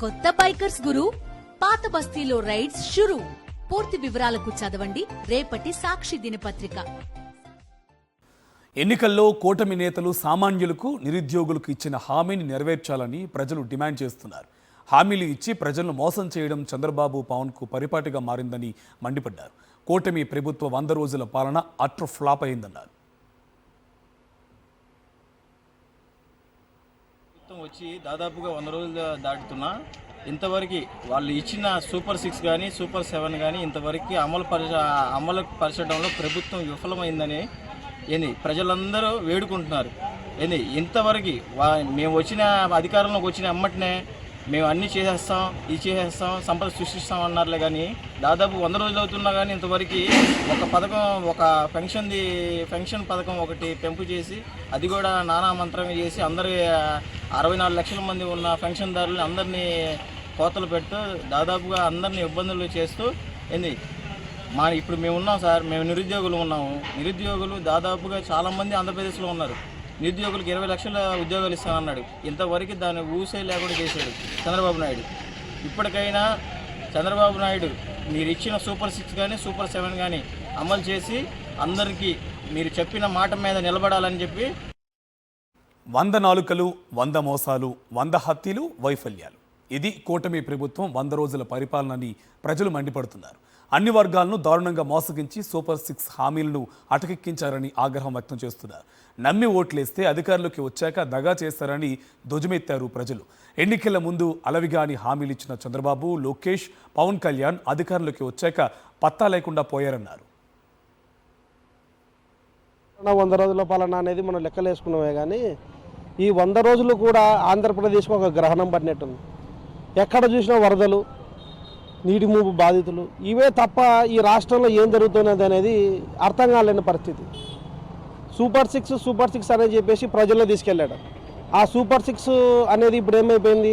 కొత్త బైకర్స్ గురు, పాత బస్తీలో రైడ్స్ షురు. పూర్తి వివరాలకు చదవండి రేపటి సాక్షి దినపత్రిక. ఎన్నికల్లో కూటమి నేతలు సామాన్యులకు, నిరుద్యోగులకు ఇచ్చిన హామీని నెరవేర్చాలని ప్రజలు డిమాండ్ చేస్తున్నారు. హామీలు ఇచ్చి ప్రజలను మోసం చేయడం చంద్రబాబు, పవన్కు పరిపాటిగా మారిందని మండిపడ్డారు. కూటమి ప్రభుత్వ 100 రోజుల పాలన అట్టర్ ఫ్లాప్ అయిందన్నారు. వచ్చి దాదాపుగా 100 రోజులు దాటుతున్నా ఇంతవరకు వాళ్ళు ఇచ్చిన సూపర్ 6 కానీ సూపర్ 7 కానీ ఇంతవరకు అమలు పరచడంలో ప్రభుత్వం విఫలమైందని ప్రజలందరూ వేడుకుంటున్నారు. ఇంతవరకు మేము వచ్చిన అధికారంలోకి వచ్చిన అమ్మటనే మేము అన్నీ చేసేస్తాం, ఇది చేసేస్తాం, సంపద సృష్టిస్తాం అన్నారులే. కానీ దాదాపు 100 రోజులు అవుతున్నా కానీ ఇంతవరకు ఒక పథకం, ఒక పెన్షన్ పథకం ఒకటి పెంపు చేసి అది కూడా నానా మంత్రమే చేసి అందరి 64 లక్షల మంది ఉన్న పెన్షన్దారులని అందరినీ కోతలు పెడుతూ దాదాపుగా అందరినీ ఇబ్బందులు చేస్తూ ఇప్పుడు మేము ఉన్నాం సార్, మేము నిరుద్యోగులు ఉన్నాము. నిరుద్యోగులు దాదాపుగా చాలామంది ఆంధ్రప్రదేశ్లో ఉన్నారు. నిరుద్యోగులకు 20 లక్షల ఉద్యోగాలు ఇస్తానన్నాడు. ఇంతవరకు దాన్ని ఊసే లేకుండా చేశాడు చంద్రబాబు నాయుడు. ఇప్పటికైనా చంద్రబాబు నాయుడు మీరు ఇచ్చిన సూపర్ 6 కానీ సూపర్ 7 కానీ అమలు చేసి అందరికీ మీరు చెప్పిన మాట మీద నిలబడాలని చెప్పి 100 నాలుకలు, 100 మోసాలు, 100 హత్యలు, వైఫల్యాలు. ఇది కూటమి ప్రభుత్వం 100 రోజుల పరిపాలనని ప్రజలు మండిపడుతున్నారు. అన్ని వర్గాలను దారుణంగా మోసగించి సూపర్ 6 హామీలను అటకెక్కించారని ఆగ్రహం వ్యక్తం చేస్తున్నారు. నమ్మి ఓట్లేస్తే అధికారంలోకి వచ్చాక దగా చేస్తారని ధ్వజమెత్తారు ప్రజలు. ఎన్నికల ముందు అలవిగాని హామీలిచ్చిన చంద్రబాబు, లోకేష్, పవన్ కళ్యాణ్ అధికారంలోకి వచ్చాక పత్తా లేకుండా పోయారన్నారు. 100 రోజుల పాలన అనేది మనం లెక్కలేసుకున్నామే కానీ ఈ 100 రోజులు కూడా ఆంధ్రప్రదేశ్కు ఒక గ్రహణం పడినట్టుంది. ఎక్కడ చూసినా వరదలు, నీటి ముంపు బాధితులు ఇవే తప్ప ఈ రాష్ట్రంలో ఏం జరుగుతున్నది అనేది అర్థం కాలేని పరిస్థితి. సూపర్ 6 అనేది చెప్పేసి ప్రజల్లో తీసుకెళ్ళాడు. ఆ సూపర్ 6 అనేది ఇప్పుడు ఏమైపోయింది,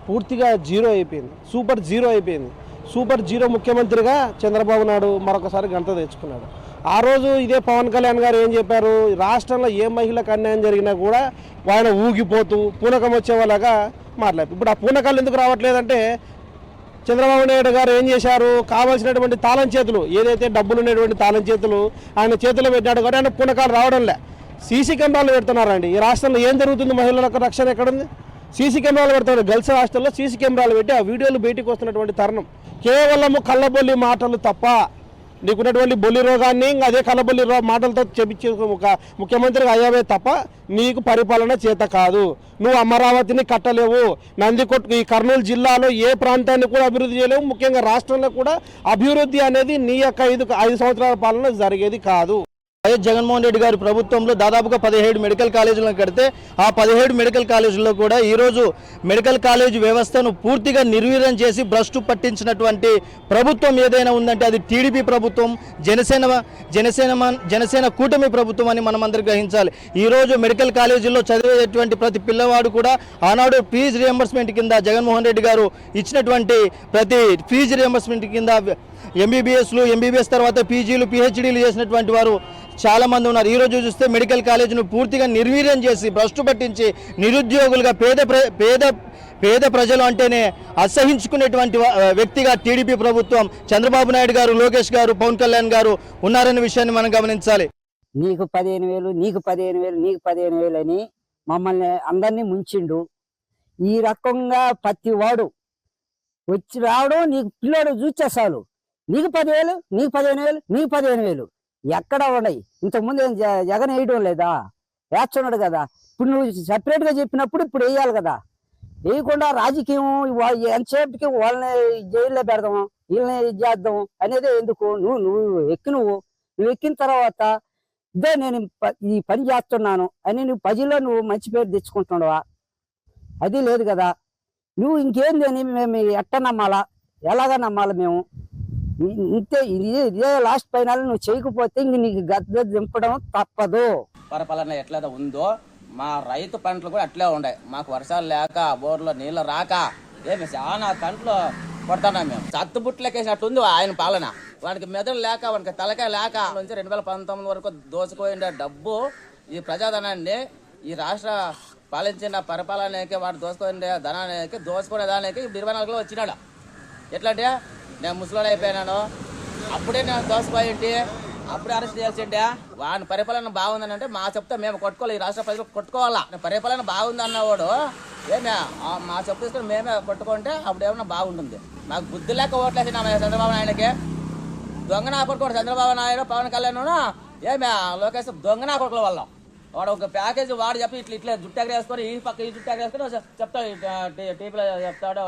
పూర్తిగా జీరో అయిపోయింది, సూపర్ జీరో అయిపోయింది. సూపర్ జీరో ముఖ్యమంత్రిగా చంద్రబాబు నాయుడు మరొకసారి గంట తెచ్చుకున్నాడు. ఆ రోజు ఇదే పవన్ కళ్యాణ్ గారు ఏం చెప్పారు, రాష్ట్రంలో ఏ మహిళకు అన్యాయం జరిగినా కూడా ఆయన ఊగిపోతూ పూనకం వచ్చేవాళ్ళగా మాట్లాడారు. ఇప్పుడు ఆ పూనకాలు ఎందుకు రావట్లేదంటే చంద్రబాబు నాయుడు గారు ఏం చేశారు, కావాల్సినటువంటి తాళం చేతులు, ఏదైతే డబ్బులు ఉన్నటువంటి తాళం చేతులు ఆయన చేతిలో పెట్టినాడు కాబట్టి ఆయన పూనకాలు రావడంలే. సీసీ కెమెరాలు పెడుతున్నారండి. ఈ రాష్ట్రంలో ఏం జరుగుతుంది, మహిళలకు రక్షణ ఎక్కడుంది? సీసీ కెమెరాలు పెడుతున్నారు. గర్ల్స్ హాస్టల్లో సీసీ కెమెరాలు పెట్టి ఆ వీడియోలు బయటికి వస్తున్నటువంటి తరుణం. కేవలము కళ్ళబొల్లి మాటలు తప్ప నీకున్నటువంటి బొల్లి రోగాన్ని ఇంకా అదే కళ్ళబొల్లి మాటలతో చెప్పించే ఒక ముఖ్యమంత్రిగా అయ్యావే తప్ప నీకు పరిపాలన చేత కాదు. నువ్వు అమరావతిని కట్టలేవు. నందికొట్టు ఈ కర్నూలు జిల్లాలో ఏ ప్రాంతాన్ని కూడా అభివృద్ధి చేయలేవు. ముఖ్యంగా రాష్ట్రంలో కూడా అభివృద్ధి అనేది నీ యొక్క 5 సంవత్సరాల పాలన జరిగేది కాదు. వైఎస్ జగన్మోహన్ రెడ్డి గారి ప్రభుత్వంలో దాదాపుగా 17 మెడికల్ కాలేజీలను కడితే ఆ 17 మెడికల్ కాలేజీల్లో కూడా ఈరోజు మెడికల్ కాలేజ్ వ్యవస్థను పూర్తిగా నిర్వీర్యం చేసి భ్రష్టు పట్టించినటువంటి ప్రభుత్వం ఏదైనా ఉందంటే అది టీడీపీ ప్రభుత్వం, జనసేన కూటమి ప్రభుత్వం అని మనం అందరూ గ్రహించాలి. ఈరోజు మెడికల్ కాలేజీల్లో చదివేటువంటి ప్రతి పిల్లవాడు కూడా ఆనాడు ఫీజు రియంబర్స్మెంట్ కింద జగన్మోహన్ రెడ్డి గారు ఇచ్చినటువంటి ప్రతి ఫీజు రియంబర్స్మెంట్ కింద ఎంబీబీఎస్ తర్వాత పీజీలు, పిహెచ్డీలు చేసినటువంటి వారు చాలామంది ఉన్నారు. ఈరోజు చూస్తే మెడికల్ కాలేజీను పూర్తిగా నిర్వీర్యం చేసి భ్రష్టు పట్టించి నిరుద్యోగులుగా పేద ప్రజలు అంటేనే అసహించుకునేటువంటి వ్యక్తిగా టీడీపీ ప్రభుత్వం, చంద్రబాబు నాయుడు గారు, లోకేష్ గారు, పవన్ కళ్యాణ్ గారు ఉన్నారనే విషయాన్ని మనం గమనించాలి. నీకు 15,000, నీకు 15,000, నీకు 15,000 అని మమ్మల్ని అందరినీ ముంచిండు. ఈ రకంగా ప్రతి వాడు వచ్చి రావడం, నీకు పిల్లోడు చూచేసాలు, నీకు 10,000, నీకు 15,000, నీకు 15,000 ఎక్కడ ఉన్నాయి. ఇంతకుముందు జగన్ వేయడం లేదా? వేస్తున్నాడు కదా. ఇప్పుడు నువ్వు సపరేట్గా చెప్పినప్పుడు ఇప్పుడు వేయాలి కదా. వేయకుండా రాజకీయం ఎంతసేపటికి వాళ్ళని జైల్లో పెడదాము, వీళ్ళని చేద్దాం అనేది ఎందుకు? నువ్వు ఎక్కిన తర్వాత ఇదే నేను ఈ పని చేస్తున్నాను అని నువ్వు ప్రజల్లో నువ్వు మంచి పేరు తెచ్చుకుంటున్నావా? అది లేదు కదా. నువ్వు ఇంకేంది అని మేము ఎట్ట నమ్మాలా, ఎలాగా నమ్మాలి మేము? ఇంతే, ఇదే లాస్ట్ ఫైనల్. నువ్వు చేయకపోతే ఇంక నీకు గద్ద దింపడం తప్పదు. పరిపాలన ఎట్లా ఉందో మా రైతు పంటలు కూడా అట్లే ఉన్నాయి. మాకు వర్షాలు లేక, బోర్లో నీళ్ళు రాక ఏమి చాలా కంట్లో కొడతాం మేము. చత్తుబుట్లకేసినట్టుంది ఆయన పాలన. వాడికి మెదడు లేక, వాడికి తలకాయ లేక నుంచి 2019 వరకు దోచుకోయిండే డబ్బు, ఈ ప్రజాధనాన్ని ఈ రాష్ట్ర పాలించిన పరిపాలనకి వాడు దోసుకునే ధనానికి దోసుకునే దానికి 24లో వచ్చినాడు. ఎట్లా అంటే నేను ముసలోడు అయిపోయినాను, అప్పుడే నేను దోసుకుపోయింటి, అప్పుడే అరెస్ట్ చేయాల్సిండే. వాడి పరిపాలన బాగుందని అంటే మా చెప్తే మేము కొట్టుకోవాలి, ఈ రాష్ట్ర ప్రజలు కొట్టుకోవాలా. పరిపాలన బాగుంది అన్నవాడు ఏమే మా చెప్పు తీసుకొని మేమే కొట్టుకుంటే అప్పుడు ఏమన్నా బాగుంటుంది. నాకు బుద్ధి లేక ఓట్లేసిన చంద్రబాబు నాయుడుకి. దొంగ నా కొట్టుకోడు చంద్రబాబు నాయుడు, పవన్ కళ్యాణ్ ఏమే లోకేష్ దొంగ నా కొడుకుల వల్ల. వాడు ఒక ప్యాకేజ్ వాడు చెప్పి ఇట్లా జుట్టు ఎగరేసుకొని ఈ పక్క ఈ జుట్టు ఎగరేసుకొని చెప్తాడు, టీవీలో చెప్తాడు.